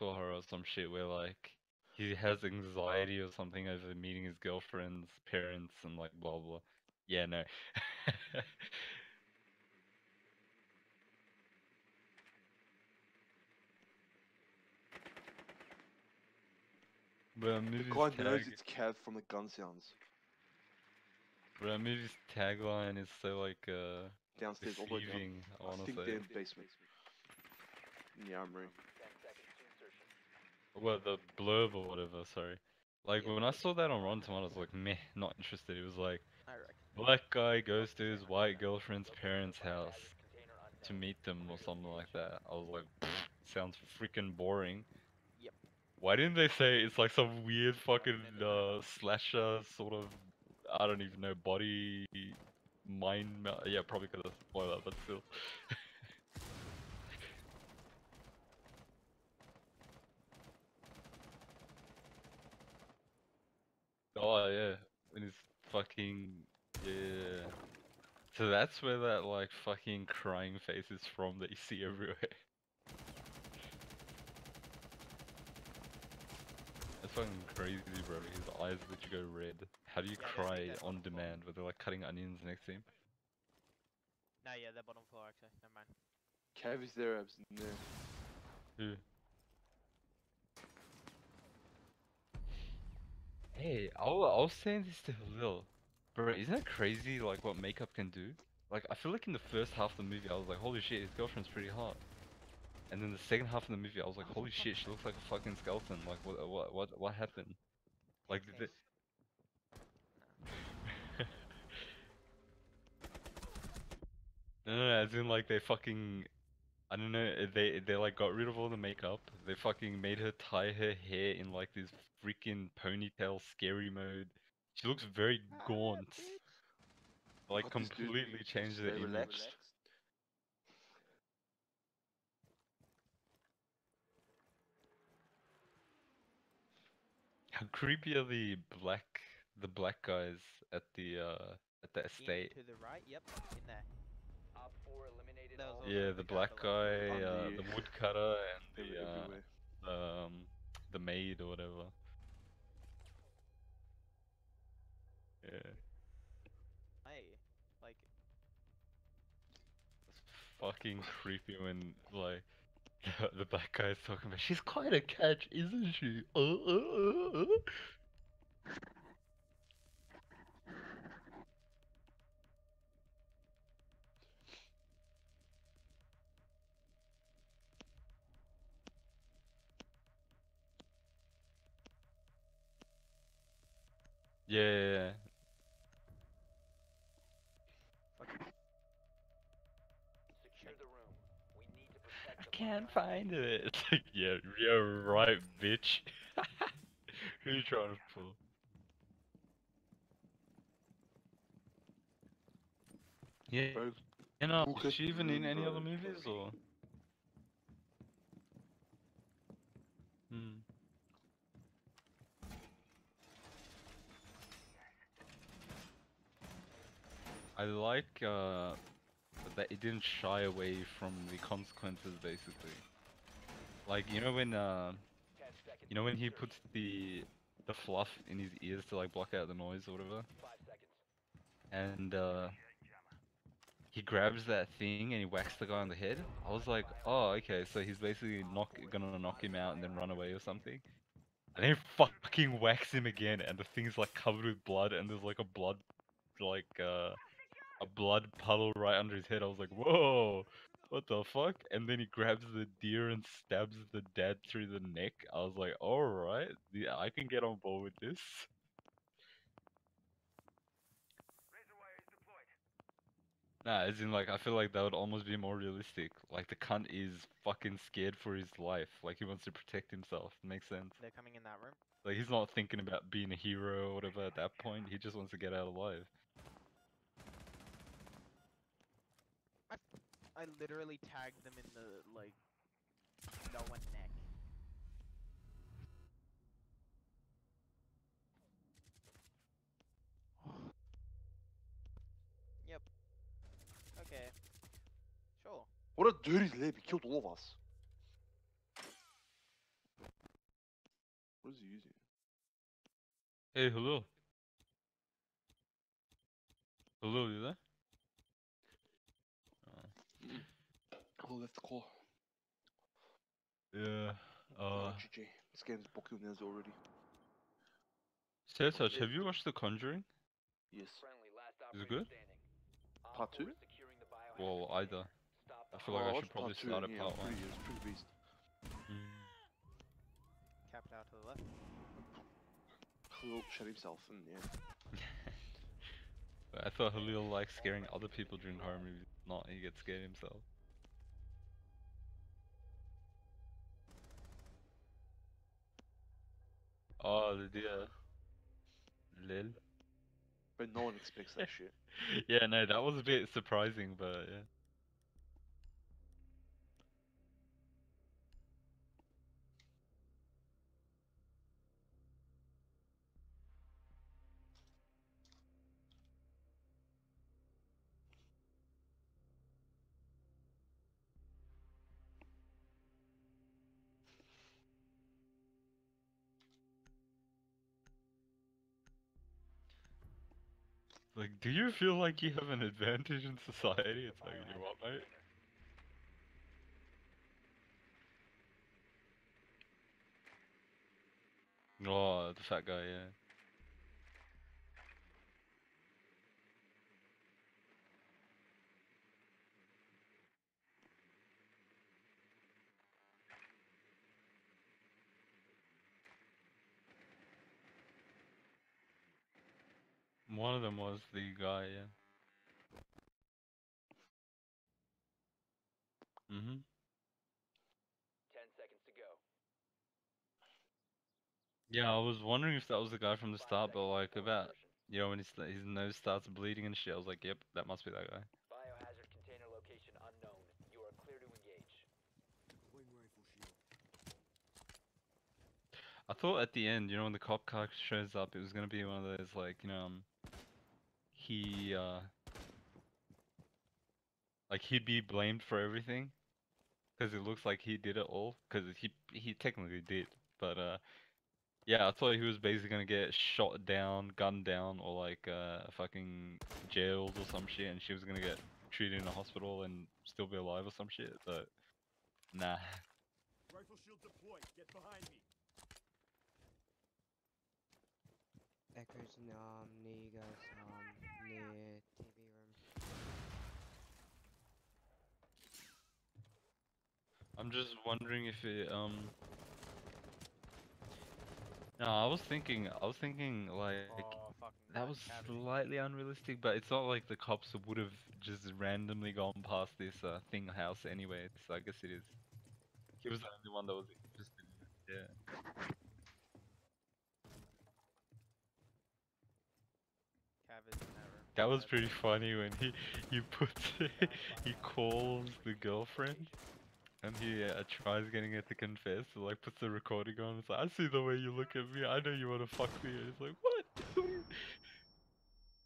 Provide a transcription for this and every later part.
psychological horror or some shit where like he has anxiety or something over meeting his girlfriend's parents and like blah blah. Yeah, no. But The movie's guy knows tag, it's Cav from the gun sounds. but movie's tagline is so like Downstairs, all the way down. deceiving. I I wanna think say. they're in the basement. In the armory. Well, the blurb or whatever. Sorry. Like Yeah, when I saw that on Rotten Tomatoes, I was like, meh, not interested. It was like I reckon. black guy goes to his white girlfriend's parents' house to meet them or something like that. I was like, sounds freaking boring. Yep. Why didn't they say it's like some weird fucking slasher sort of, I don't even know, body mind yeah, probably because of spoiler, but still. Oh yeah, and his fucking yeah. So that's where that like fucking crying face is from that you see everywhere. That's fucking crazy, bro. His eyes literally go red. How do you Yeah, I don't cry think that's on bottom floor. demand? Where they're like cutting onions next to him? No, yeah, they're bottom floor actually. Never mind. Cav is there, Abs in there. Who? Hey, I was saying this to Halil. Bro, isn't it crazy like what makeup can do? Like I feel like in the first half of the movie I was like, holy shit, his girlfriend's pretty hot. And then the second half of the movie I was like, holy shit, she looks like a fucking skeleton. Like what happened? Like did Case. they... No, as in like they fucking I don't know, they like got rid of all the makeup. They fucking made her tie her hair in like this freaking ponytail scary mode. She looks very gaunt. Like Got this dude completely changed the stay image. relaxed. How creepy are the black guys at the estate? To the right. Yep. In there. There was also Yeah, the the guy black at the left. guy, On the the- woodcutter They and were everywhere. the maid or whatever. Yeah. Hey, like It's fucking creepy when like the black guy's talking about she's quite a catch, isn't she? Yeah. I can't find it. It's like, yeah, right, bitch. Who you trying to pull? Yeah. Bro, You know, look is at she the even in room, any other bro. movies or? Hmm. I like that it didn't shy away from the consequences basically. Like you know when he puts the fluff in his ears to like block out the noise or whatever? And he grabs that thing and he whacks the guy on the head. I was like, oh okay, so he's basically gonna knock him out and then run away or something. And then he fucking whacks him again and the thing's like covered with blood and there's like like a blood puddle right under his head. I was like, whoa, what the fuck? And then he grabs the deer and stabs the dad through the neck. I was like, alright, yeah, I can get on board with this. Nah, as in like, I feel like that would almost be more realistic. Like the cunt is fucking scared for his life. Like he wants to protect himself. Makes sense. they're coming in that room. Like he's not thinking about being a hero or whatever at that point. He just wants to get out alive. I literally tagged them in the like lower neck. Yep. Okay. Sure. What a dirty lab, he killed all of us. What is he using? Hey, hello. Hello, you there? Oh, left the call. Yeah. GG. This game's Bokunes already. Sertac, have you watched The Conjuring? Yes. Is it good? Part 2? Well, either. I feel like Oh, I I should watched probably part 2 start and at yeah, part one. it's pretty beast. Cap it out to the left. Khalil shot himself and yeah. I thought Halil likes scaring other people during horror movies. Not he gets scared himself. Oh, the deer. Lil. But no one expects that shit. Yeah, no, that was a bit surprising, but yeah. Like, do you feel like you have an advantage in society? It's like, you what, mate? Oh, the fat guy, yeah. One of them was the guy, yeah. Mm-hmm. Yeah, I was wondering if that was the guy from the start, but like about, you know, when his nose starts bleeding and shit, I was like, yep, that must be that guy. I thought at the end, you know, when the cop car shows up, it was gonna be one of those like, you know, he like he'd be blamed for everything, because it looks like he did it all, because he technically did, but yeah, I thought he was basically gonna get shot down, gunned down, or like fucking jailed or some shit, and she was gonna get treated in a hospital and still be alive or some shit, but nah. Rifle shield deployed. Get behind me. Echoes near you guys, near TV room. I'm just wondering if it no, I was thinking like Oh, fucking that god, was Cavi. slightly unrealistic, but it's not like the cops would have just randomly gone past this thing house anyway. So I guess it is. He was the only one that was interested in it. Yeah. Cav is in that room. That was That's pretty it. funny when he puts he calls the girlfriend and he tries getting her to confess. So like puts the recording on. It's like, I see the way you look at me. I know you want to fuck me. And it's like, what?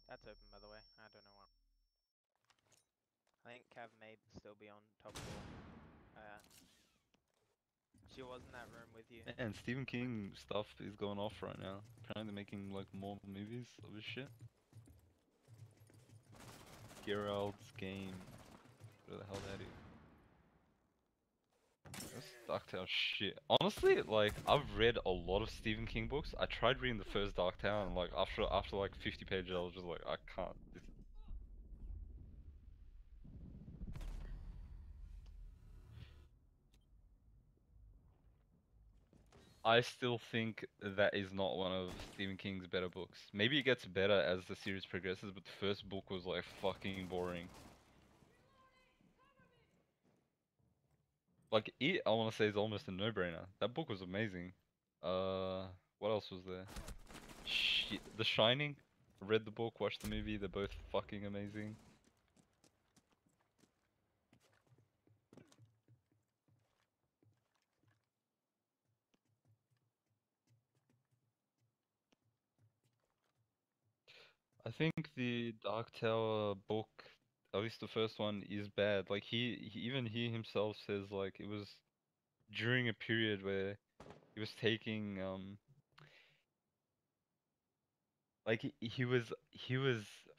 That's open, by the way. I don't know why. I think Cav may still be on top floor. She was in that room with you. And Stephen King stuff is going off right now. Apparently making like more movies of his shit. Gerald's Game. Where the hell that is? That's Darktown shit. Honestly, like I've read a lot of Stephen King books. I tried reading the first Darktown, and like after like 50 pages, I was just like, I can't. I still think that is not one of Stephen King's better books. Maybe it gets better as the series progresses, but the first book was like fucking boring. Like it, I want to say is almost a no-brainer. That book was amazing. What else was there? Shit, The Shining. I read the book, watched the movie. They're both fucking amazing. I think the Dark Tower book, at least the first one, is bad. Like even he himself says like it was during a period where he was taking Like he was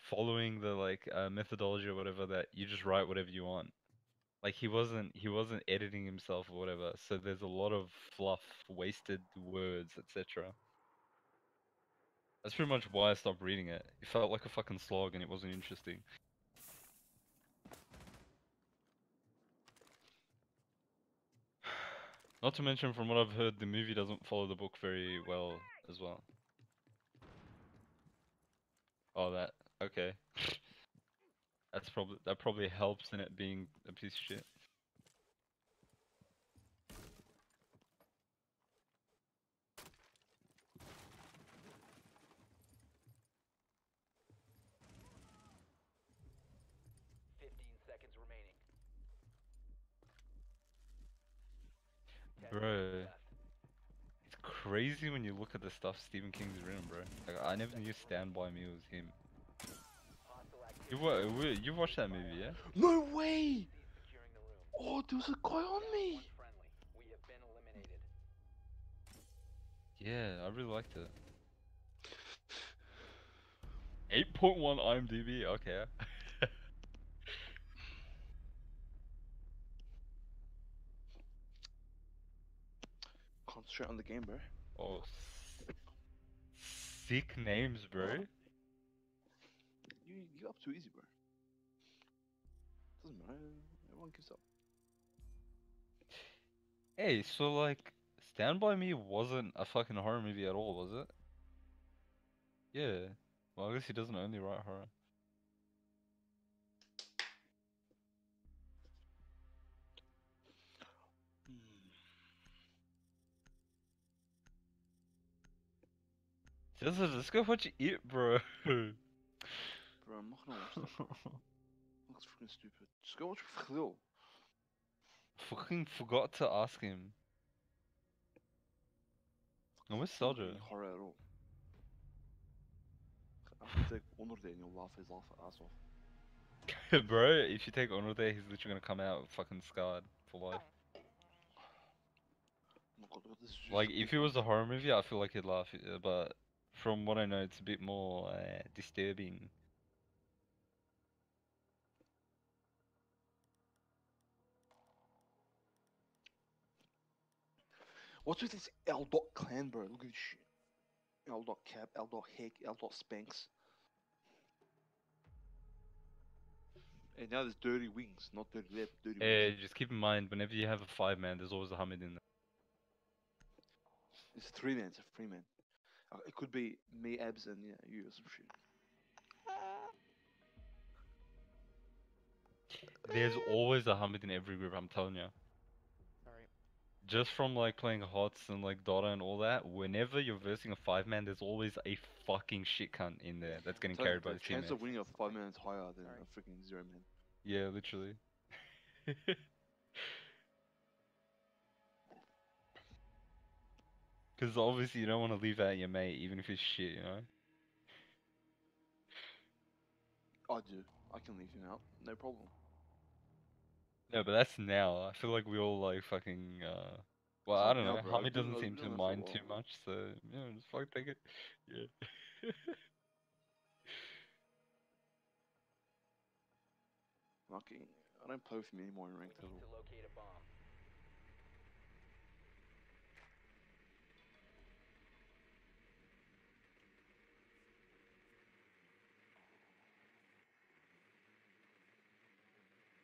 following the like methodology or whatever that you just write whatever you want. Like he wasn't editing himself or whatever. So there's a lot of fluff, wasted words, etc. That's pretty much why I stopped reading it. It felt like a fucking slog and it wasn't interesting. Not to mention, from what I've heard, the movie doesn't follow the book very well as well. Oh, that okay. That probably helps in it being a piece of shit. Bro, it's crazy when you look at the stuff Stephen King's written, bro. Like, I never knew Stand By Me was him. You watched that movie, yeah? No way! Oh, there was a guy on me! Yeah, I really liked it. 8.1 IMDb, okay. Concentrate on the game, bro. Oh, sick names, bro. You get up too easy, bro. Doesn't matter. Everyone gives up. Hey, so like, Stand By Me wasn't a fucking horror movie at all, was it? Yeah. Well, I guess he doesn't only write horror. Just go watch it, bro. Bro, I'm not gonna watch that. Looks freaking stupid. Just go watch Grill. Fucking forgot to ask him. And where's Not Selja? really horror at all. I can take Honor Day and you'll laugh his ass off. Bro, if you take Honor there, he's literally gonna come out fucking scarred for life. Oh my god, look at this juice. Like, if it was a horror movie, I feel like he'd laugh, but from what I know, it's a bit more disturbing. What's with this L. Dot clan, bro? Look at this shit. L. Dot Cap, L. Dot Hick, L. Dot Spanks. And now there's Dirty Wings, not Dirty Lip, Dirty Wings. Just keep in mind, whenever you have a 5-man, there's always a Hamid in there. It's a 3-man, it's a 3-man. It could be me, Abs, and yeah, you or some shit. There's always a Hamid in every group, I'm telling you. Sorry. Just from like playing HOTS and like Dota and all that, whenever you're versing a 5-man, there's always a fucking shit cunt in there that's getting carried by The his chance teammates. of winning a 5-man is higher than Sorry. a freaking 0-man. Yeah, literally. Because obviously you don't want to leave out your mate, even if it's shit, you know? I do. I can leave him out, no problem. No, but that's now. I feel like we all like fucking, well, It's I not don't now, know. bro. I've Hamid been- doesn't I've seem been to doing that for a mind too while. much, so, you know, just fuck take it. Yeah. Lucky. I don't play with him anymore in ranked at all.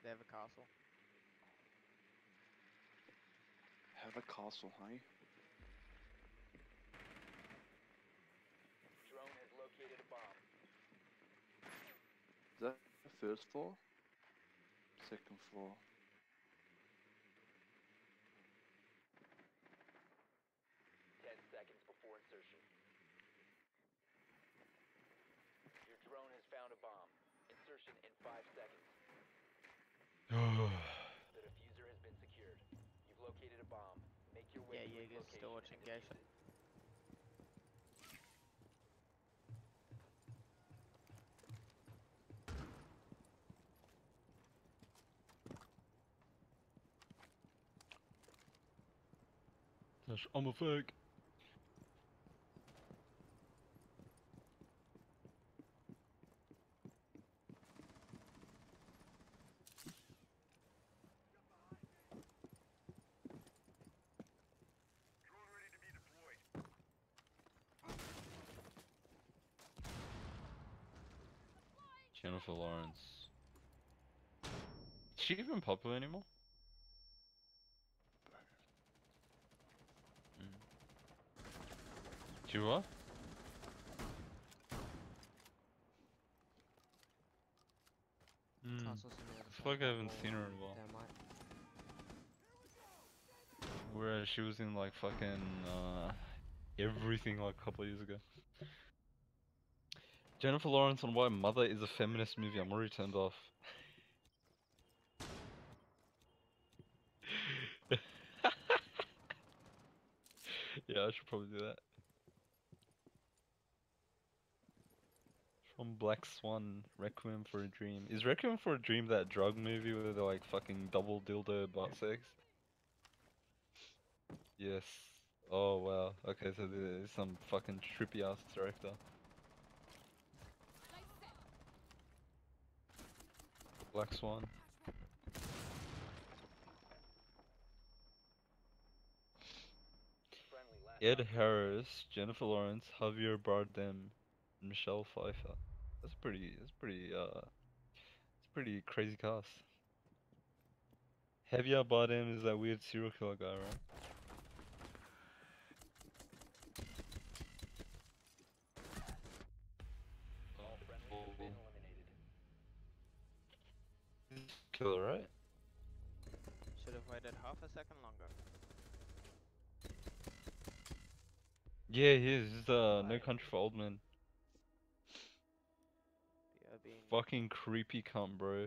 They have a castle. Have a castle, hey? Is that the first floor? Second floor. Yeah, Jaeger's still watching Geisha. I'm a fag. Jennifer Lawrence. Is she even popular anymore? Mm. She what? Mm. Also, some of the I feel like I haven't people seen her in a while. that might. Where she was in like fucking everything like a couple of years ago. Jennifer Lawrence on why Mother is a feminist movie. I'm already turned off. Yeah, I should probably do that. From Black Swan, Requiem for a Dream. Is Requiem for a Dream that drug movie where they're like fucking double dildo butt sex? Yes. Oh wow. Okay, so there's some fucking trippy ass director. Black Swan. Ed Harris, Jennifer Lawrence, Javier Bardem, and Michelle Pfeiffer. That's pretty crazy cast. Javier Bardem is that weird serial killer guy, right? Killer, right? Should have waited half a second longer. Yeah, he is. He's No Country for Old Men. Yeah, being Fucking creepy cunt, bro.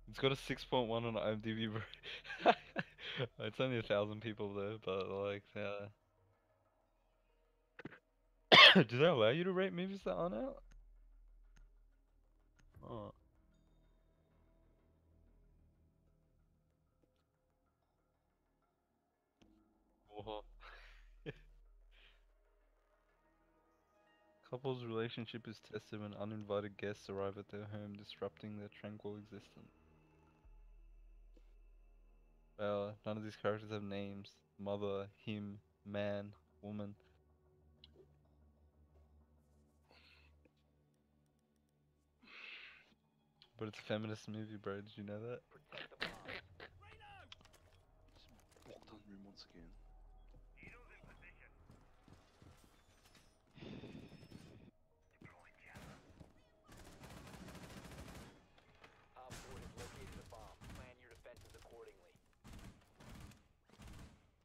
It's got a 6.1 on IMDb, bro. It's only 1,000 people though, but like, yeah. Do they allow you to rate movies that aren't out? Oh. Whoa. Couple's relationship is tested when uninvited guests arrive at their home, disrupting their tranquil existence. Well, none of these characters have names. Mother, him, man, woman. But it's a feminist movie, bro. Did you know that? Lockdown room once again.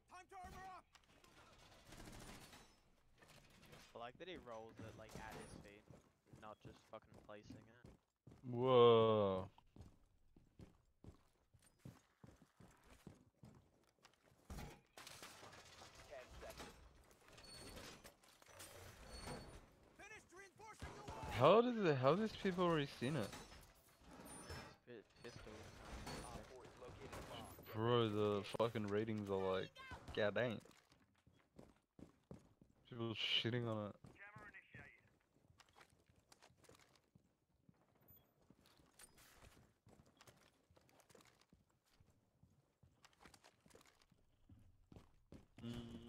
Time to armor up! I like that he rolls it like at his feet, not just fucking placing it. Whoa. Finished reinforcing the wall! How these people already seen it? Pistol. Bro, the fucking ratings are like, god dang. People shitting on it. Mm.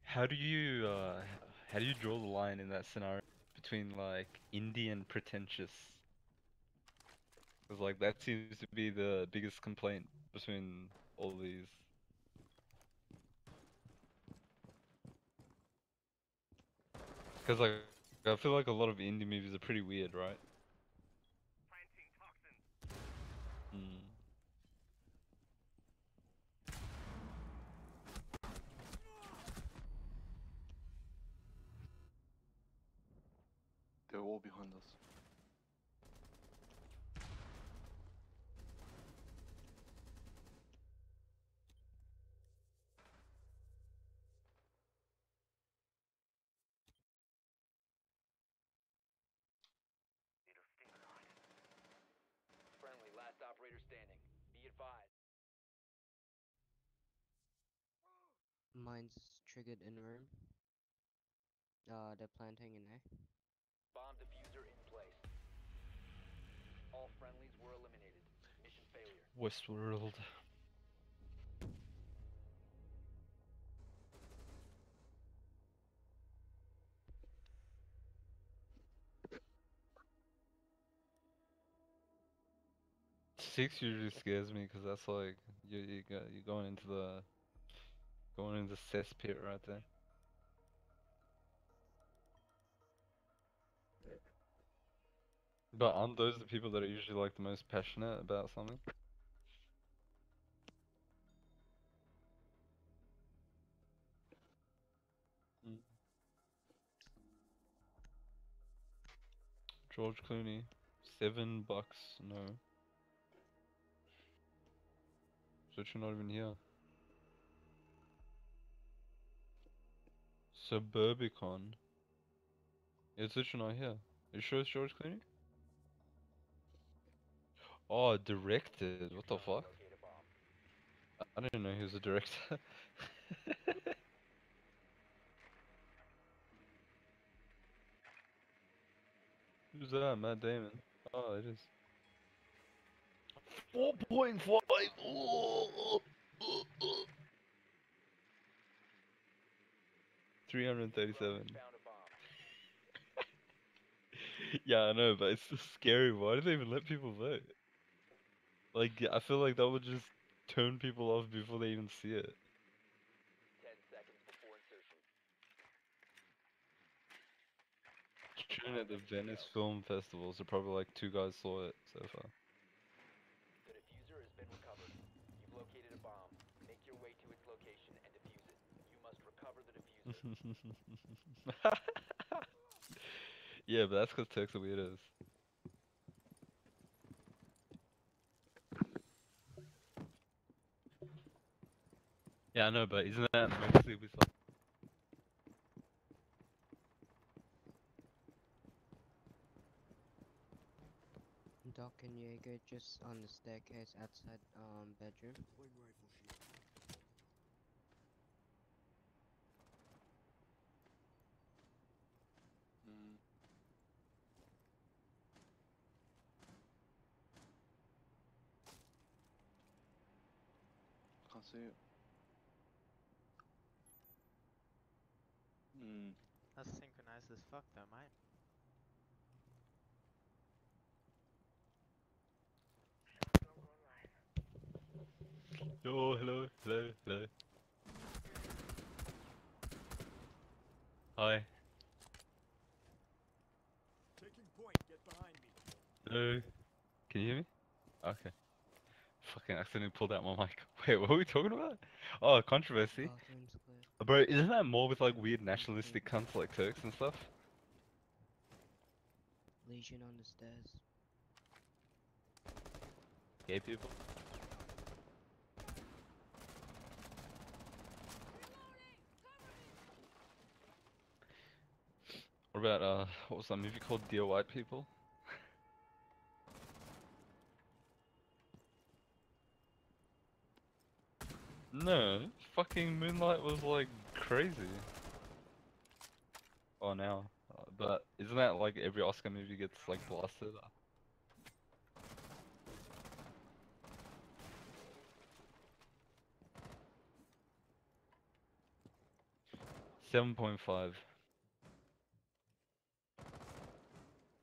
How do you draw the line in that scenario between like indie and pretentious? Because like that seems to be the biggest complaint between all these. Because like I feel like a lot of indie movies are pretty weird, right? Mm. They're all behind us. Mine's triggered in room. They're planting in A. Bomb diffuser in place. All friendlies were eliminated. Mission failure. Westworld. Six usually scares me because that's like you're going into the cesspit right there. But aren't those the people that are usually like the most passionate about something? Mm. George Clooney, $7. No, so you're not even here. Suburbicon. It's literally not here. Are you sure it's George Clooney? Oh, directed. What the fuck? Locate a bomb. I didn't know he was a director. Who's that? Matt Damon. Oh, it is. 4.5. 337. Found a bomb. Yeah, I know, but it's just scary. Why do they even let people vote? Like, I feel like that would just turn people off before they even see it. 10 seconds before insertion. Shooting at the Venice Film Festival, so probably like 2 guys saw it so far. The diffuser has been recovered. You've located a bomb. Make your way to its location and defuse it. You must recover the diffuser. Yeah, but that's because Turks are weirdos. Yeah, I know, but isn't that mostly with like... Doc and Jaeger just on the staircase outside bedroom. Deploying rifle shield. Mm. Can't see it. Mm. That's synchronized as fuck though, mate. Yo, hello, hello, hello. Hi. Taking point. Get behind me. Hello. Can you hear me? Okay. Fucking accidentally pulled out my mic. Wait, what were we talking about? Oh, controversy. Bathroom's clear. Bro, isn't that more with like weird nationalistic cunts like Turks and stuff? Legion on the stairs. Gay people? What about what was that movie called? Dear White People? No, fucking Moonlight was like crazy. Oh, now. But isn't that like every Oscar movie gets like blasted? 7.5.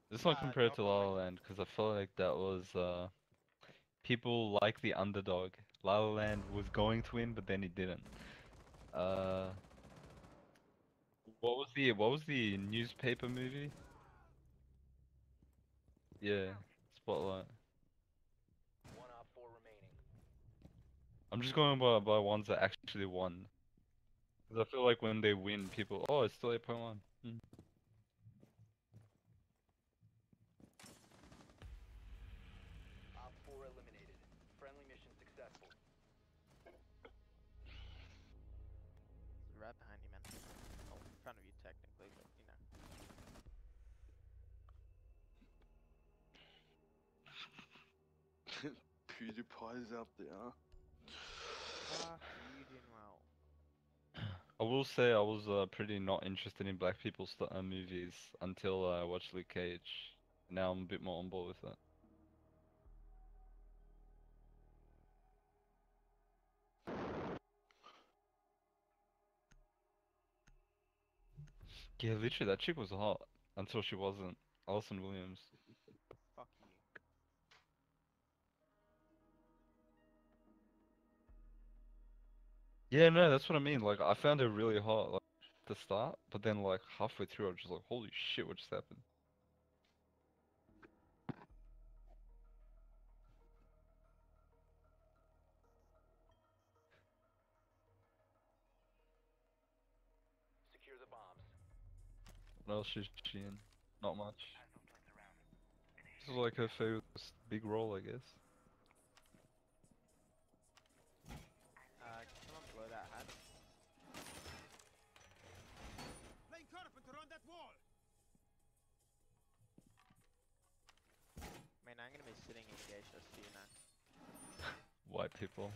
This one compared to La La Land because I feel like that was people like the underdog. La La Land was going to win, but then it didn't. What was the newspaper movie? Yeah, Spotlight. 1 op 4 remaining. I'm just going by ones that actually won. Because I feel like when they win, people, oh, it's still 8.1. Op 4 eliminated. Friendly mission successful. It's right behind you, man. Oh, in front of you technically, but you know. PewDiePie's out there. Fuck you, Jinwell. I will say I was pretty not interested in black people movies until I watched Luke Cage. Now I'm a bit more on board with it. Yeah, literally, that chick was hot until she wasn't. Alison Williams. Fuck you. Yeah, no, that's what I mean. Like, I found her really hot, like, at the start, but then, like, halfway through, I was just like, holy shit, what just happened? Secure the bombs. What else is she in? Not much. This is like her first big role, I guess. Can someone blow that hatch? Laying carpenter on that wall. I mean, I'm gonna be sitting in gauge just for you now. White people.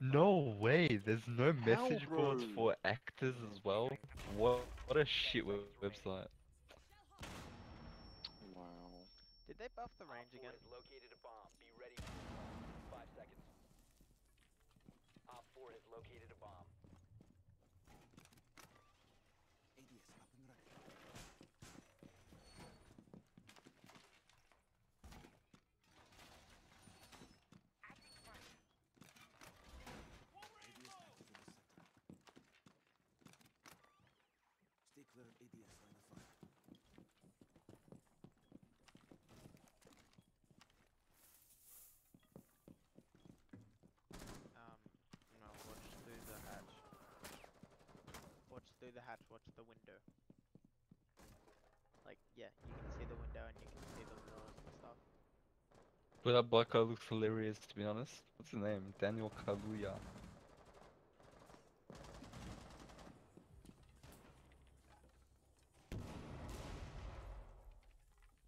No way, there's no How, message boards bro? for actors as well? What a shit website. Wow. Did they buff the Op range 4 again? has located a bomb. Be ready. 5 seconds. Op 4 has located a bomb. ADS up and running. ADS active in the center. Stay clear of ADS line of fire. No, watch through the hatch. Watch through the hatch, watch the window. Like, yeah, you can see the window and you can see the walls and stuff. But that black guy looks hilarious, to be honest. What's his name? Daniel Kaluuya.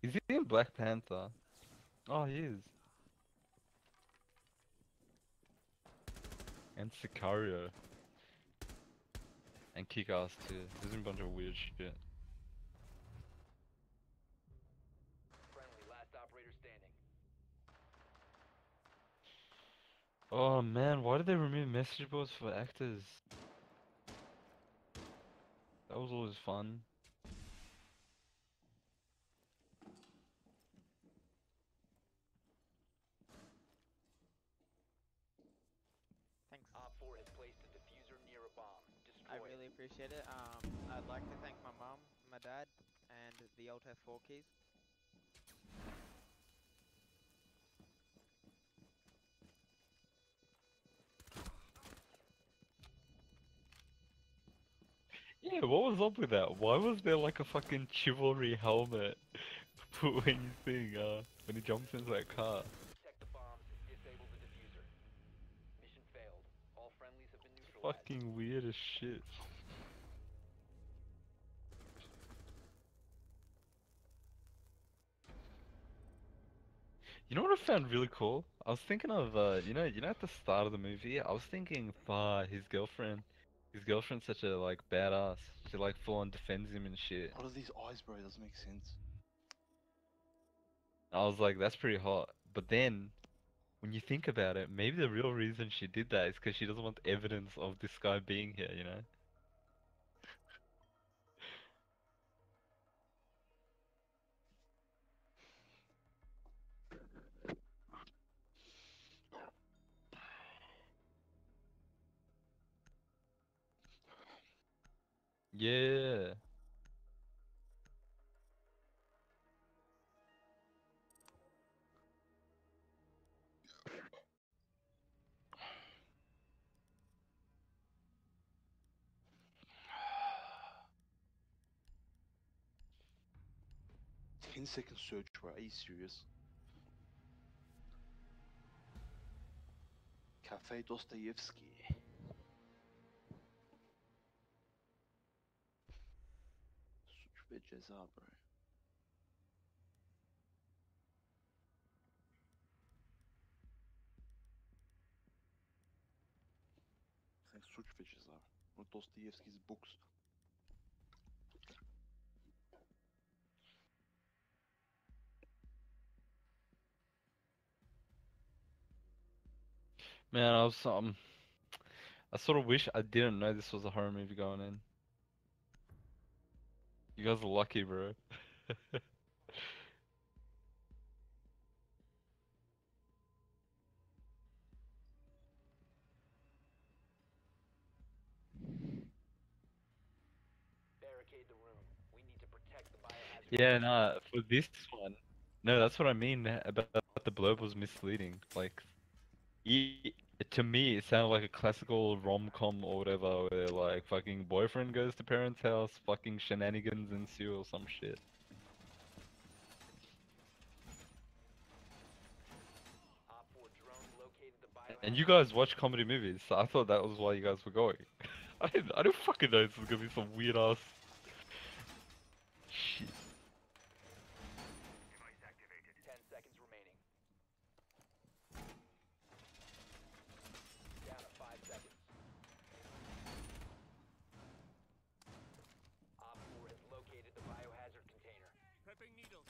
Is he in Black Panther? Oh, he is. And Sicario. And Kick-Ass too. There's a bunch of weird shit. Friendly, last operator standing. Oh man, why did they remove message boards for actors? That was always fun. Thanks. Op 4 has placed a diffuser near a bomb. I Destroy really it. appreciate it. I'd like to thank my mum, my dad, and the Alt F4 keys. Yeah, what was up with that? Why was there like a fucking chivalry helmet put when when he jumps into that car? Protect the bombs. Disable the diffuser. Mission failed. All friendlies have been neutralized. Fucking weird as shit. You know what I found really cool? I was thinking of, at the start of the movie, I was thinking, his girlfriend's such a, like, badass. She, like, full on defends him and shit. What are these eyes, bro? It doesn't make sense. I was like, that's pretty hot. But then, when you think about it, maybe the real reason she did that is because she doesn't want evidence of this guy being here, you know? Yeah. 10-second search, bro. Are you serious? Cafe Dostoevsky. Suç ve ceza, bro. Suchviches are. Not Dostoevsky's books. Man, I sort of wish I didn't know this was a horror movie going in. You guys are lucky, bro. Barricade the room. We need to protect the biohazard. Yeah, nah, for this one, no, that's what I mean about the blurb was misleading. Like, e to me, it sounded like a classical rom-com or whatever, where like fucking boyfriend goes to parents' house, fucking shenanigans ensue or some shit. Op 4 drone located the biohazard. And you guys watch comedy movies, so I thought that was why you guys were going. I don't fucking know. This is gonna be some weird ass shit. 10 seconds remaining. Down to 5 seconds. Op 4 has located the biohazard container. Prepping needles.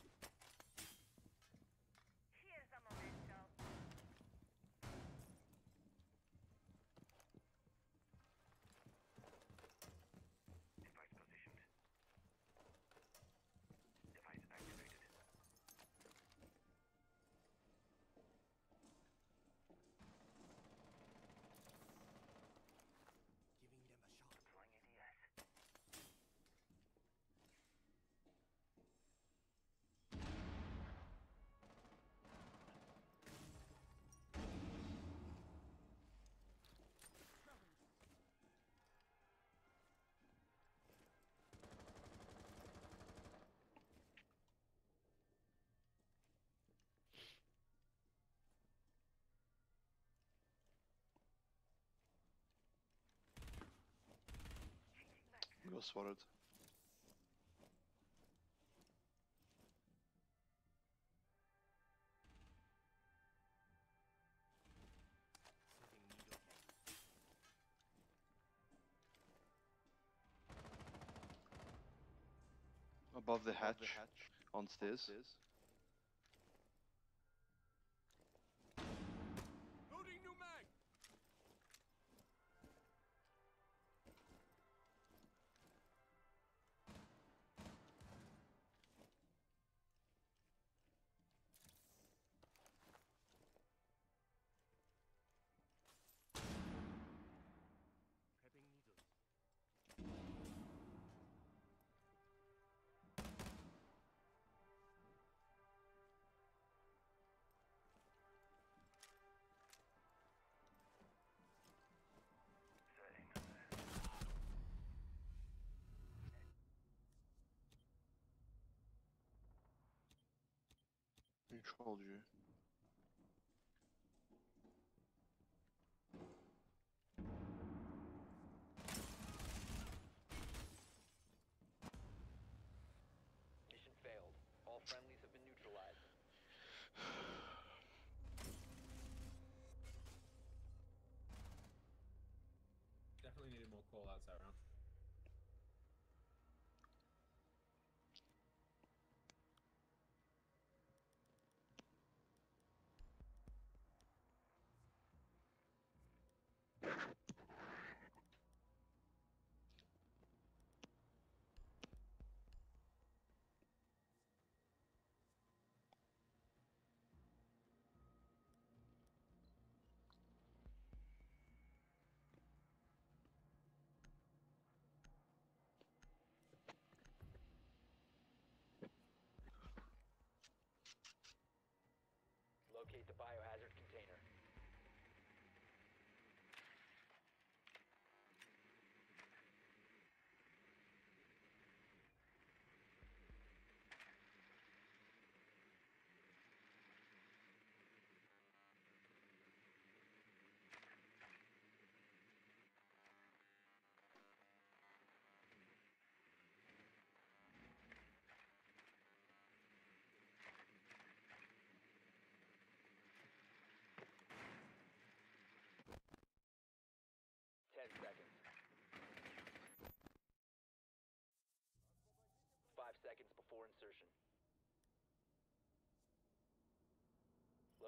Giving them a shot. Go swatted. Setting needle cam. Above the hatch, on stairs. Loading new mag. Prepping needles. Controlled you. Mission failed. All friendlies have been neutralized. Definitely needed more call outs that round. Locate the biohazard container.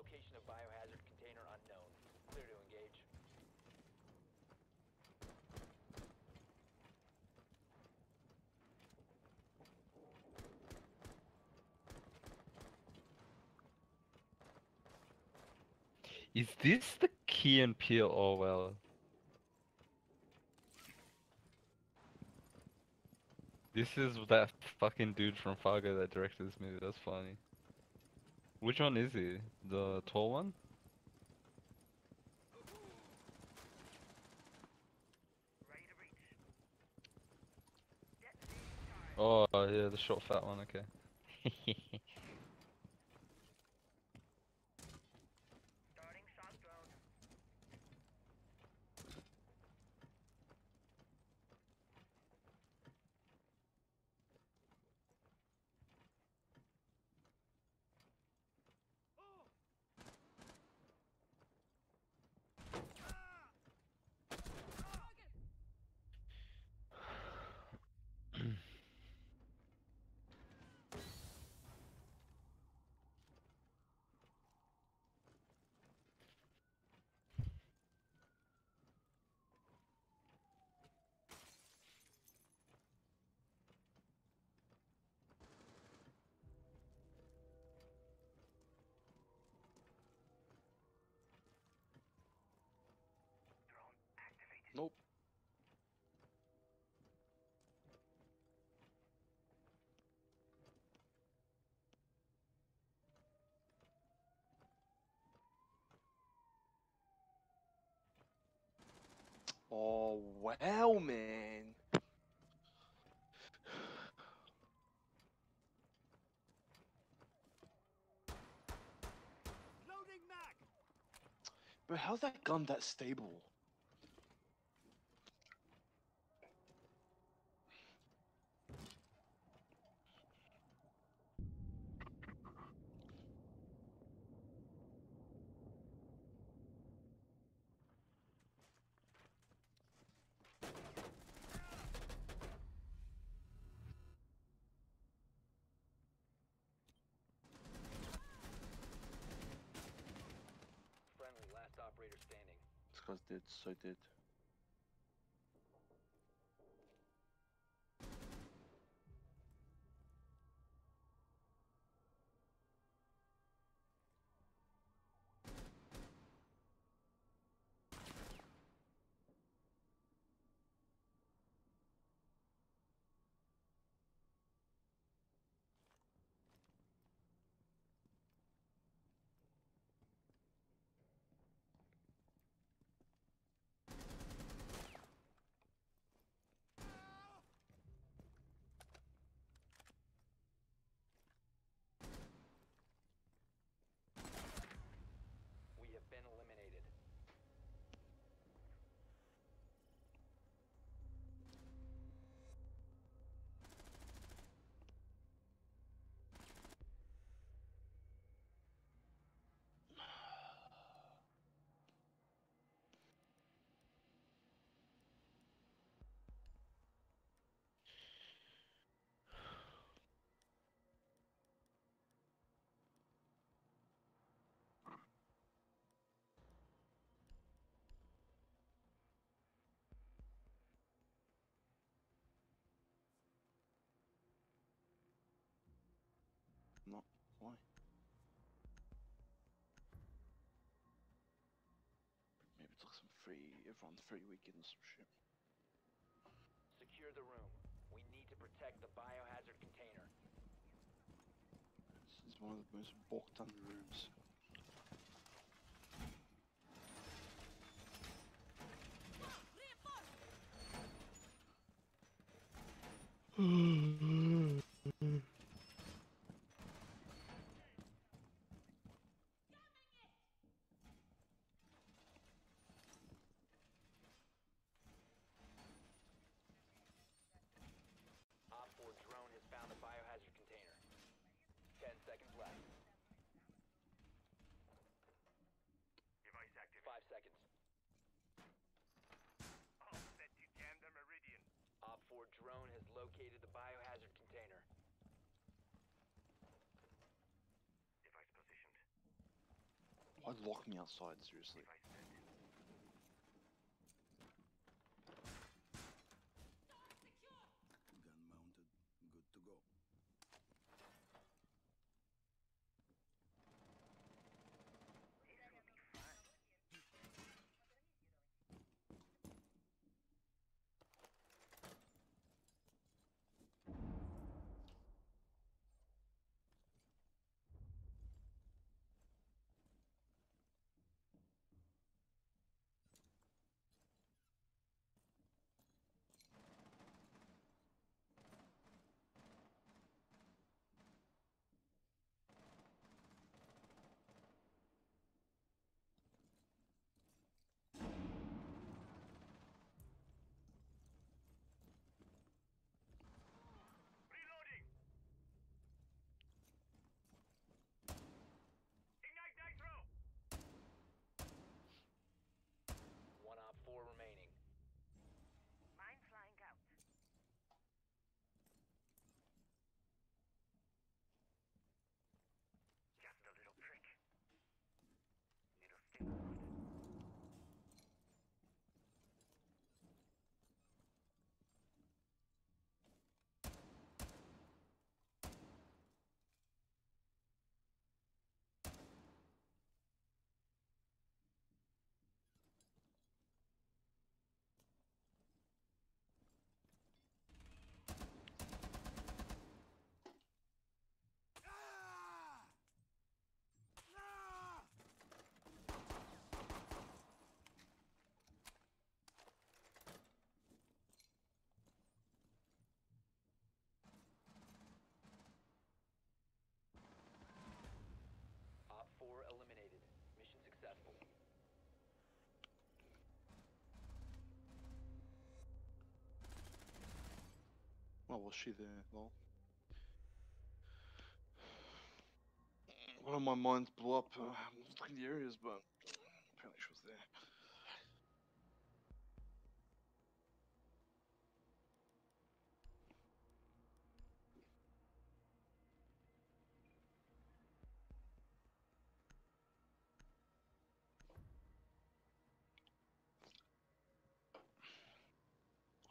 Location of biohazard container unknown. Clear to engage. Is this the Key and Peele? Oh well. This is that fucking dude from Fargo that directed this movie. That's funny. Which one is he? The tall one? Oh yeah, the short fat one. Okay. Nope. Oh wow, man. Loading mag. Bro, how's that gun that stable? Friendly, last operator standing. This guy's dead, so dead. We have been eliminated. Not why? Maybe it's like some free, everyone's free weekend or some shit. Secure the room. We need to protect the biohazard container. This is one of the most bogged down rooms. Op 4 drone has found the biohazard container. 10 seconds left. Device active. 5 seconds. All set to jam the meridian. Op 4 drone has located the biohazard container. Device positioned. Why lock me outside, seriously? Gun mounted, good to go. Reloading. Ignite nitro. One op 4 remaining. Mine flying out. Just a little prick. Little sting. Op 4 eliminated. Mission successful. Oh, was she there? Lol. One of my mines blew up looking the areas, but apparently she was there.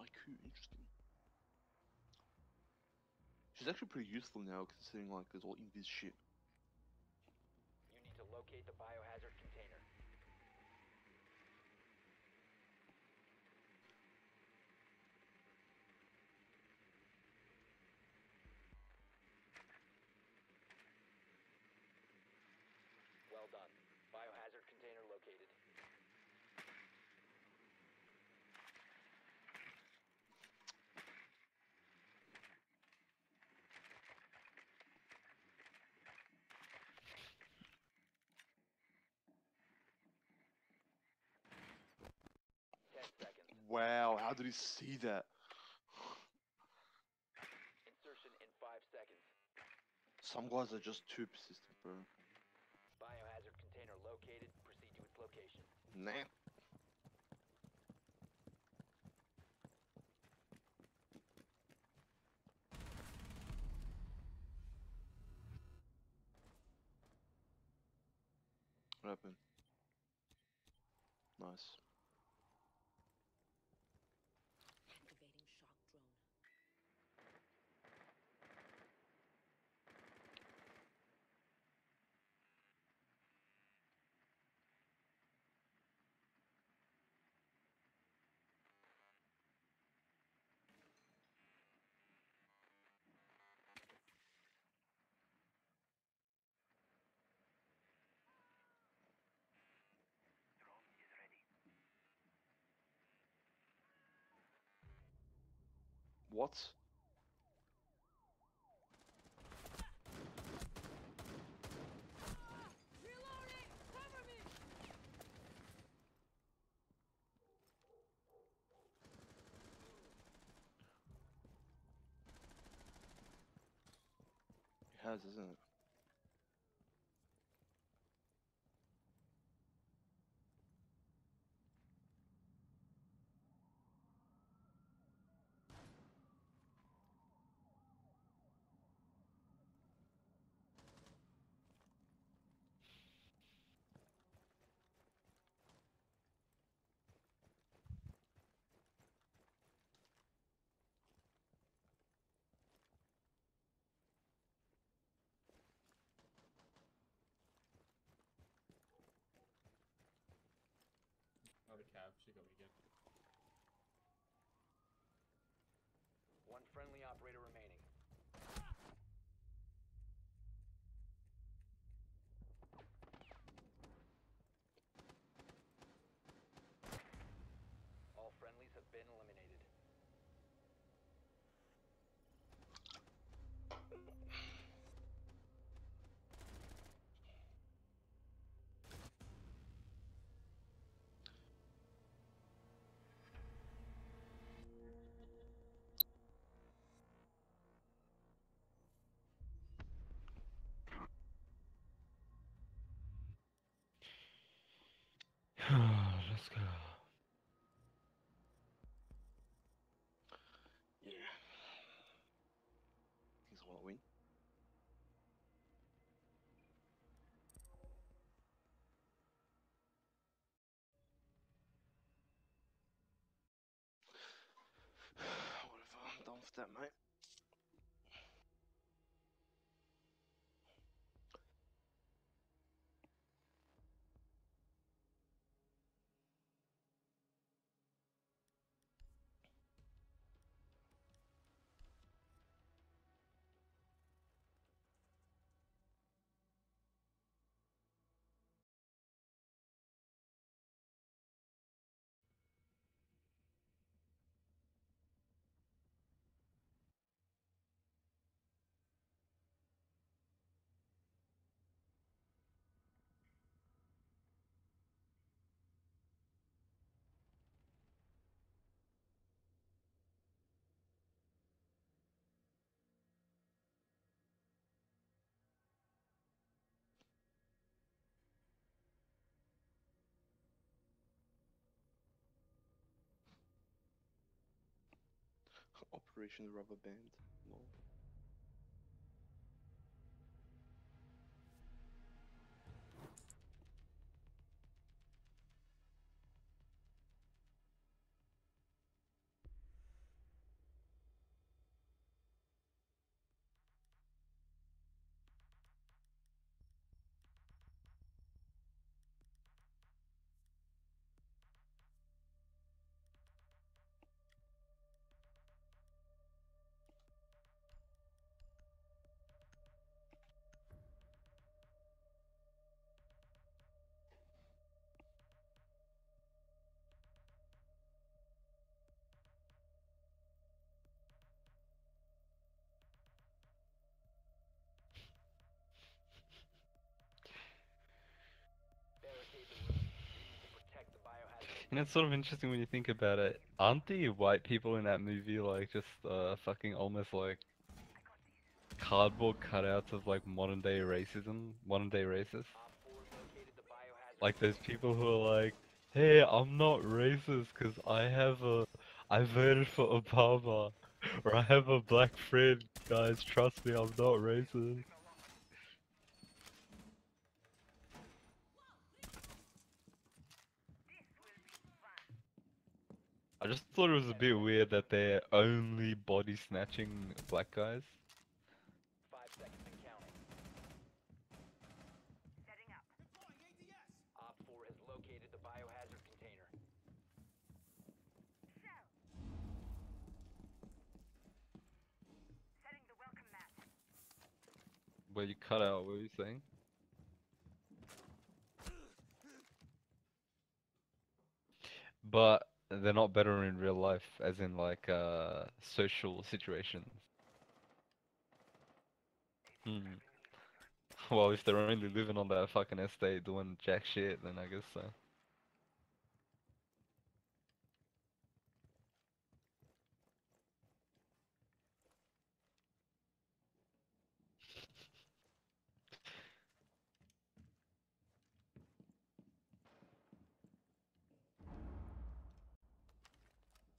IQ, interesting. She's actually pretty useful now, considering like there's all invis shit. You need to locate the biohazard container. Well done. Biohazard container located. Wow, how did he see that? Insertion in 5 seconds. Some guys are just too persistent, bro. Biohazard container located. Proceed to its location. Nah. What happened? Nice. Activating shock drone. Drone is ready. What? Reloading! Cover me! It has, isn't it? Cav. She got weekend. One friendly operator remaining. All friendlies have been eliminated. Let's go. Yeah. He's want to win. Whatever, I'm done with that, mate. Operation Rubber Band. Lol. Barricade the room. We need to protect the biohazard. And it's sort of interesting when you think about it. Aren't the white people in that movie like just fucking almost like cardboard cutouts of like modern day racism, modern day racists? Op 4 located the biohazard. Like those people who are like, hey, I'm not racist because I voted for Obama, or I have a black friend, guys, trust me, I'm not racist. I just thought it was a bit weird that they're only body snatching black guys. 5 seconds and counting. Setting up. Op 4 has located the biohazard container. Shell. Setting the welcome mat. Where you cut out, what were you saying? But they're not better in real life, as in like social situations. Hmm. Well, if they're only living on that fucking estate doing jack shit, then I guess so.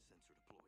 Sensor deployed.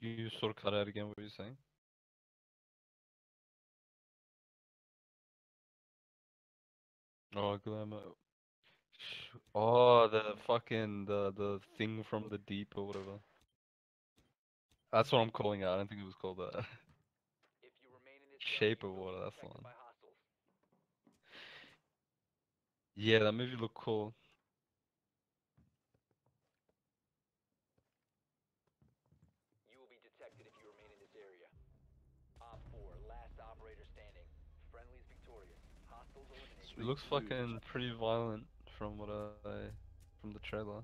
You sort of cut out again. What were you saying? Oh, glamour. Oh, the fucking the thing from the deep or whatever. That's what I'm calling it. I don't think it was called that. If you remain in this Shape zone, of you will Water. be That's the detected one. by hostiles. Yeah, that movie looked cool. You will be detected if you remain in this area. Op 4, last operator standing. Friendly's victorious. Hostiles eliminated. It looks fucking pretty violent from what from the trailer.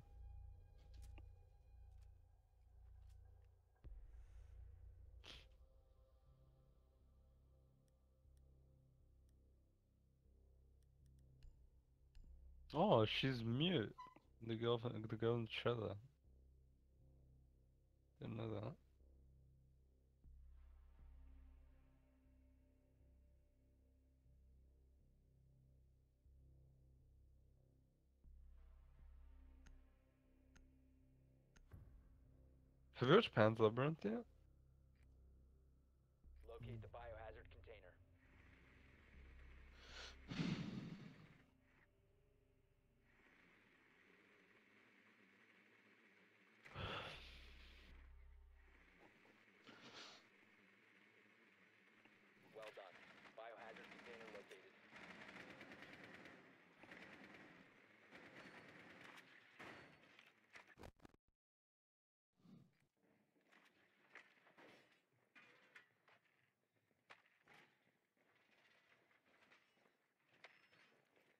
Oh, she's mute. The girl, the girl in the trailer. Didn't know that. Have you watched Pan's Labyrinth yet? Locate the biohazard container. Well done. Biohazard container located.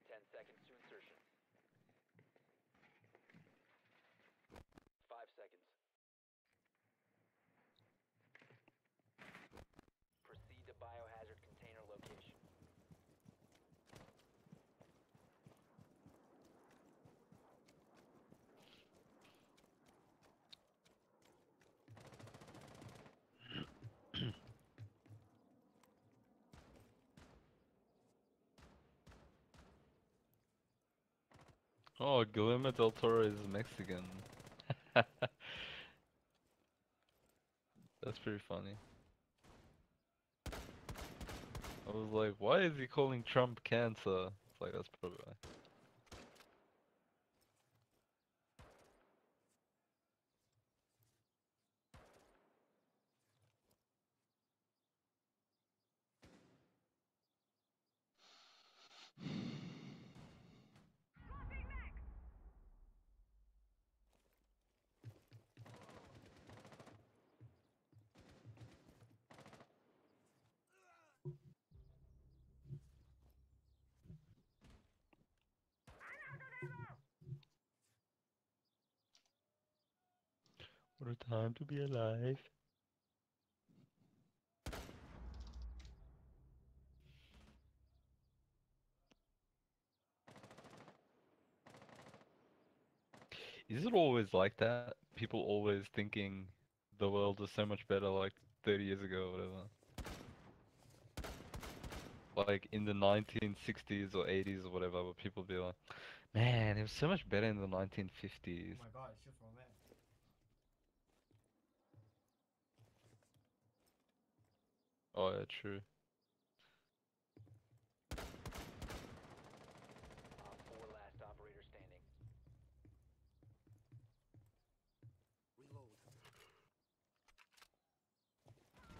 Ten seconds to insertion. 5 seconds. Proceed to biohazard container location. Oh, Guillermo del Toro is Mexican. That's pretty funny. I was like, why is he calling Trump cancer? It's like, that's probably why. What a time to be alive. Is it always like that? People always thinking the world was so much better like 30 years ago or whatever. Like in the 1960s or 80s or whatever, where people be like, man, it was so much better in the 1950s. Oh my god, shoot from where? Oh yeah, true. Op 4, last operator standing. Reload.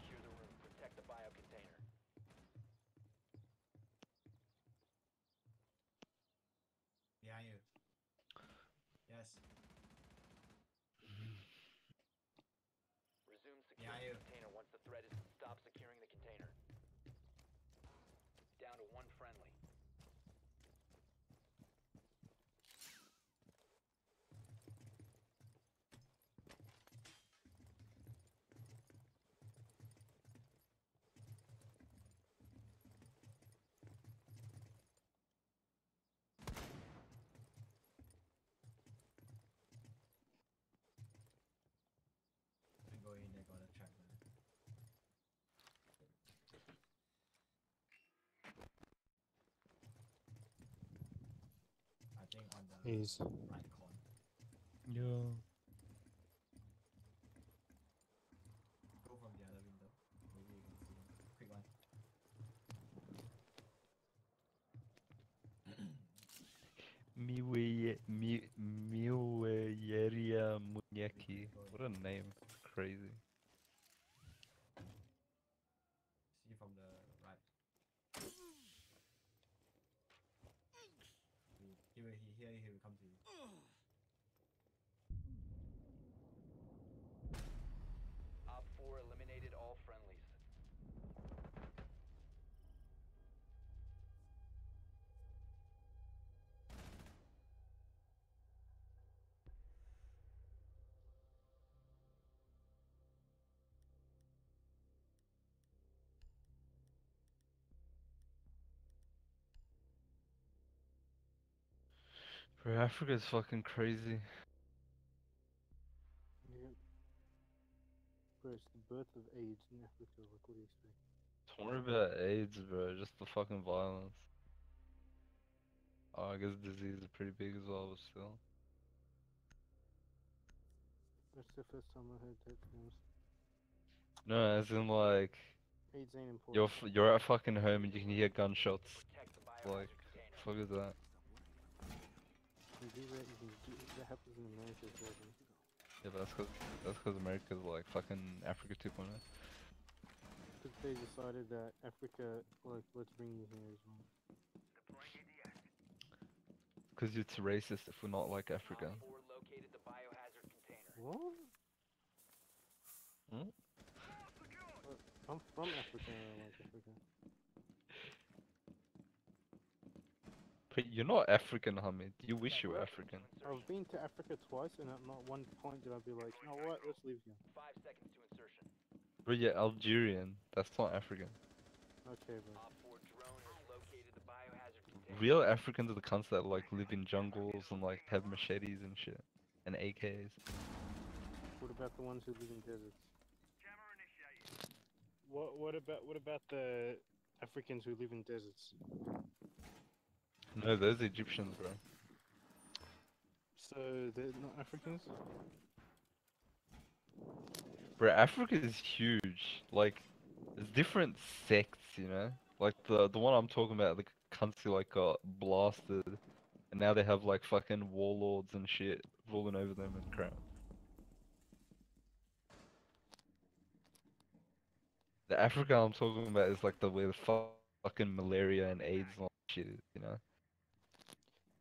Secure the room. Protect the bio container. Behind you. Yes. Resume securing Yeah, the you. container once the threat is stop securing the container. Down to one friendly. I go in, they gotta check man. I think on the He's right corner. Yeah. Becky. What a name. Crazy. See from the right. He will come to you. Op 4 eliminated all friendlies. Bro, Africa's fucking crazy. Yeah. Bro, it's the birth of AIDS in Africa, like what do you expect? Don't worry about AIDS, bro. Just the fucking violence. Oh, I guess disease is pretty big as well, but still. That's the first time I heard that, to be honest. No, as in like, AIDS ain't important. you're at fucking home and you can hear gunshots. Protect the Like, biohazard container. fuck is that? You can do that, that happens in America as well, man. Yeah, but that's cause America's like fucking Africa 2.0. Because they decided that Africa, like, let's bring you here as well. Cause it's racist if we're not like Africa. Op 4 located the biohazard container. What? Hmm? I'm from Africa, I like Africa. But you're not African, Hamid. You wish you were African. I've been to Africa twice, and at not one point did I be like, you know what, let's leave here. 5 seconds to insertion. But you're Algerian. That's not African. Okay, bro. Op 4 drone has located the biohazard container. Real Africans are the cunts that like live in jungles and like have machetes and shit. And AKs. What about the ones who live in deserts? What about the Africans who live in deserts? No, those Egyptians, bro. So they're not Africans? Bro, Africa is huge. Like, there's different sects, you know? Like the one I'm talking about, the cunts who like got blasted, and now they have like fucking warlords and shit ruling over them and crap. The Africa I'm talking about is like the where the fucking malaria and AIDS and all that shit is, you know?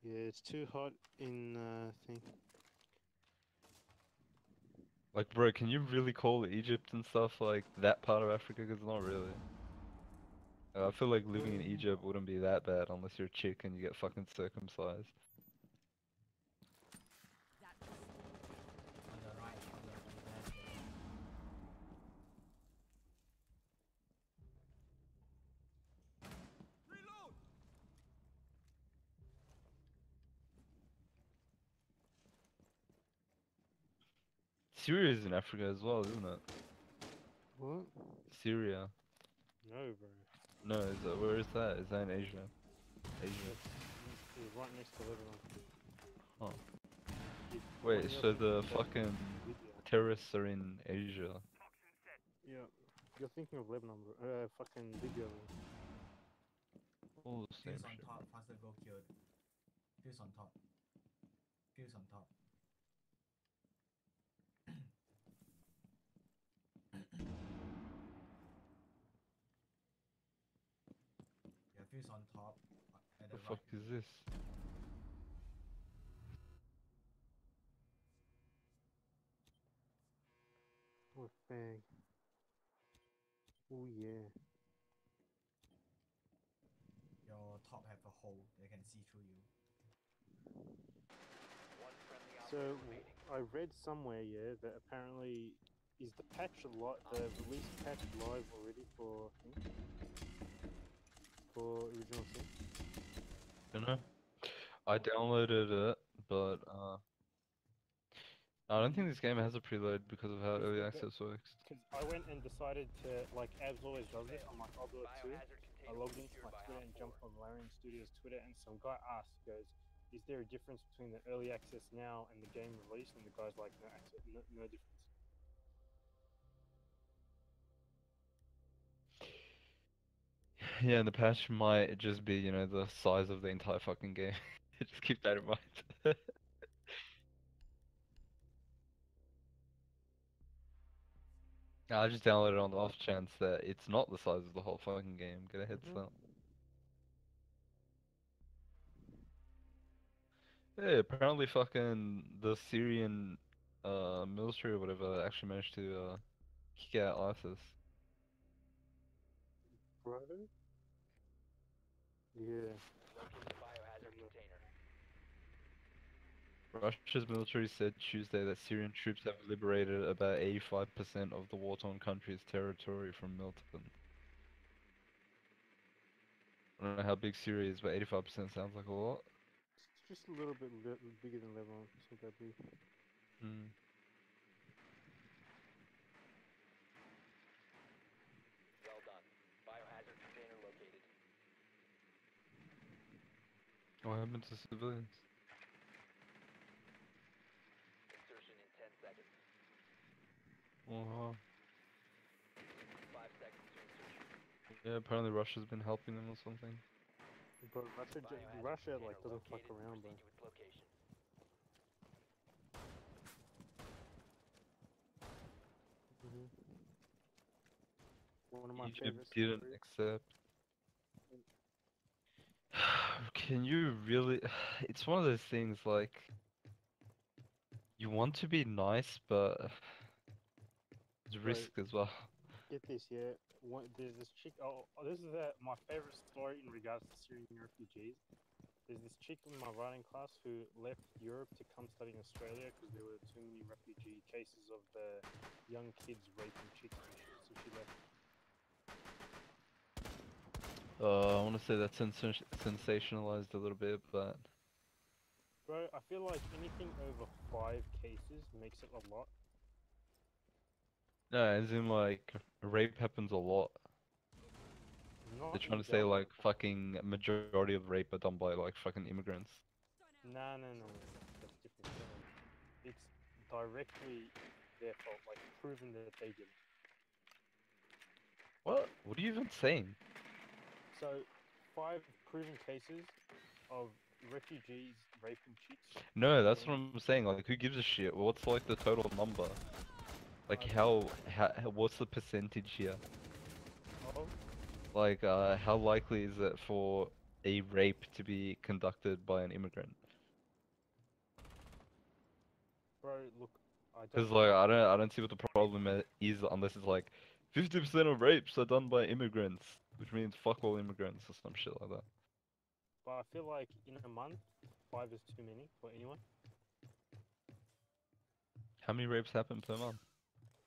Yeah, it's too hot in thing. Like, bro, can you really call Egypt and stuff like that part of Africa? Cause not really. I feel like living in Egypt wouldn't be that bad unless you're a chick and you get fucking circumcised. On the right, on the left. Syria's in Africa as well, isn't it? What? Syria. No, bro. No, where is that? Is that in Asia? Asia. It's right next to Lebanon. Huh. It's Wait, one so of the that fucking Libya. terrorists are in Asia. Yeah. You're thinking of Lebanon, bro. Fucking Libya, bro. All the same Fuse on shit. top, faster go killed. Fuse on top. Fuse on top. Yeah, fuse on top. At The the fuck right. is this? Oh, fag. Oh, yeah. Your top have a hole, they can see through you. One friendly So, operator remaining. I read somewhere, yeah, that apparently is the patch the release patch live already for original sin? You know? I downloaded it, but I don't think this game has a preload because of how early access works. Because I went and decided to, like, Abs always does it, I'm like, I'll do it too. Biohazard I container logged into secured my by Twitter Op and 4. jumped on Larian Studios Twitter, and some guy asked, he goes, is there a difference between the early access now and the game release? And the guy's like, no, no difference. Yeah, and the patch might just be, you know, the size of the entire fucking game. Just keep that in mind. I just downloaded it on the off chance that it's not the size of the whole fucking game. Get a head start. Hey, apparently fucking the Syrian military or whatever actually managed to kick out ISIS. Bro? Yeah. Locate the biohazard container. Russia's military said Tuesday that Syrian troops have liberated about 85% of the war-torn country's territory from Milton. I don't know how big Syria is, but 85% sounds like a lot. It's just a little bit bigger than Lebanon. It's not that big. Hmm. Well done. Biohazard container located. What happened to civilians? Insertion in 10 seconds. Oh, 5 seconds to insertion. yeah, apparently Russia's been helping them or something. But Russia, Biohazard Russia container like doesn't fuck located. around, bro. Proceed to its location. One of my Egypt favorite didn't stories. accept. Can you really? It's one of those things like you want to be nice, but there's Right. risk as well. Get this, yeah. There's this chick. This is my favorite story in regards to Syrian refugees. There's this chick in my writing class who left Europe to come study in Australia because there were too many refugee cases of the young kids raping chicks and shit. So she left. I want to say that's sensationalized a little bit, but Bro, I feel like anything over 5 cases makes it a lot. no, as in like rape happens a lot. Not They're trying in to say like Belgium. fucking majority of rape are done by like fucking immigrants. No. That's different. It's directly their fault, like proven that they did it. What? What are you even saying? So, 5 proven cases of refugees raping chicks. No, that's what I'm saying. Like, who gives a shit? What's like the total number? Like, how what's the percentage here? Oh, Like, how likely is it for a rape to be conducted by an immigrant? bro, look, I Because don't. like, I don't see what the problem is unless it's like 50% of rapes are done by immigrants, which means fuck all immigrants or some shit like that. But I feel like in a month, 5 is too many for anyone. How many rapes happen per month?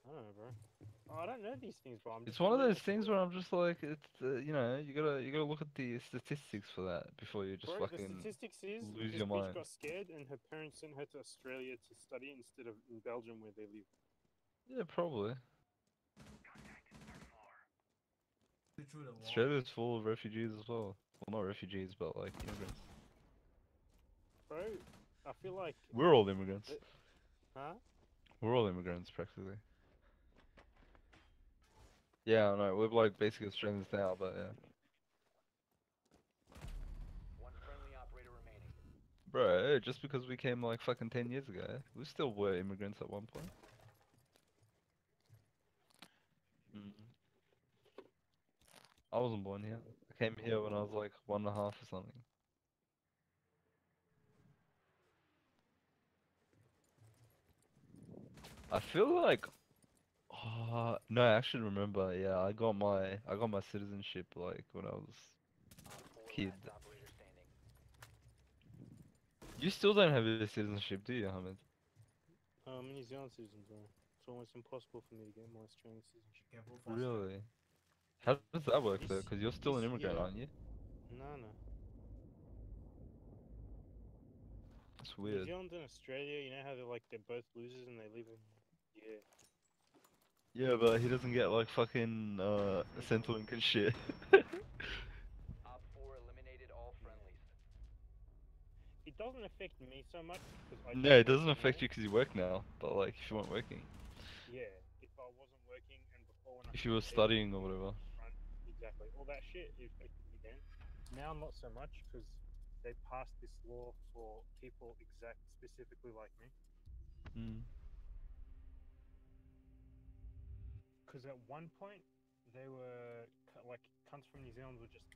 I don't know, bro. Oh, I don't know these things, bro. I'm It's just one of reading those a things story. where I'm just like, it's you know, you gotta look at the statistics for that before you just Bro, the fucking statistics is lose this your bitch mind. got scared and her parents sent her to Australia to study instead of in Belgium where they live. Yeah, probably. Through the wall. Australia's full of refugees as well. Well, not refugees, but like immigrants. Bro, I feel like. We're all immigrants. Huh? We're all immigrants practically. Yeah, I know. We're like basically Australians now, but yeah. One friendly operator remaining. Bro, just because we came like fucking 10 years ago, we still were immigrants at one point. I wasn't born here. I came here when I was like 1.5 or something. I feel like, no, I actually remember. Yeah, I got my citizenship like when I was Op 4 kid. last operator standing. You still don't have a citizenship, do you, Hamid? I'm a New Zealand citizen, bro. It's almost impossible for me to get my Australian citizenship. Careful, Foster. Really? How does that work though? This- Because you're still an this immigrant, year- aren't you? No. That's New weird. Zealand and Australia, you know how they're both losers and they live in. Yeah. Yeah, but he doesn't get like fucking Centrelink and shit. Op 4 eliminated all friendlies. It doesn't affect me so much because I. No, it doesn't affect you because you work now. But like, if you weren't working, Yeah, if I wasn't working and before when I. if you were studying or whatever. Exactly, all that shit it affected me then. Now not so much because they passed this law for people specifically like me. Hmm. Because at one point they were like cunts from New Zealand were just,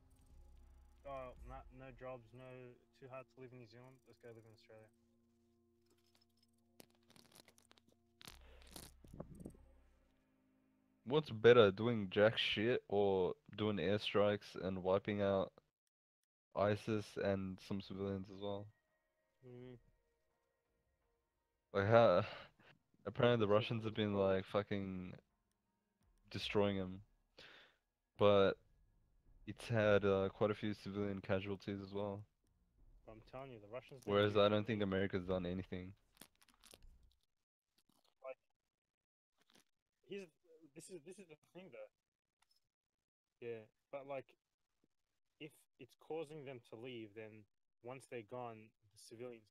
oh, no jobs, too hard to live in New Zealand. Let's go live in Australia. What's better, doing jack shit or doing airstrikes and wiping out ISIS and some civilians as well? Mm. Like how apparently the This is Russians have been cool. like fucking destroying them, but it's had quite a few civilian casualties as well. I'm telling you, the Russians don't Whereas give I two don't think shits. America's done anything. Like, this is the thing though. Yeah, but like, if it's causing them to leave, then once they're gone, the civilians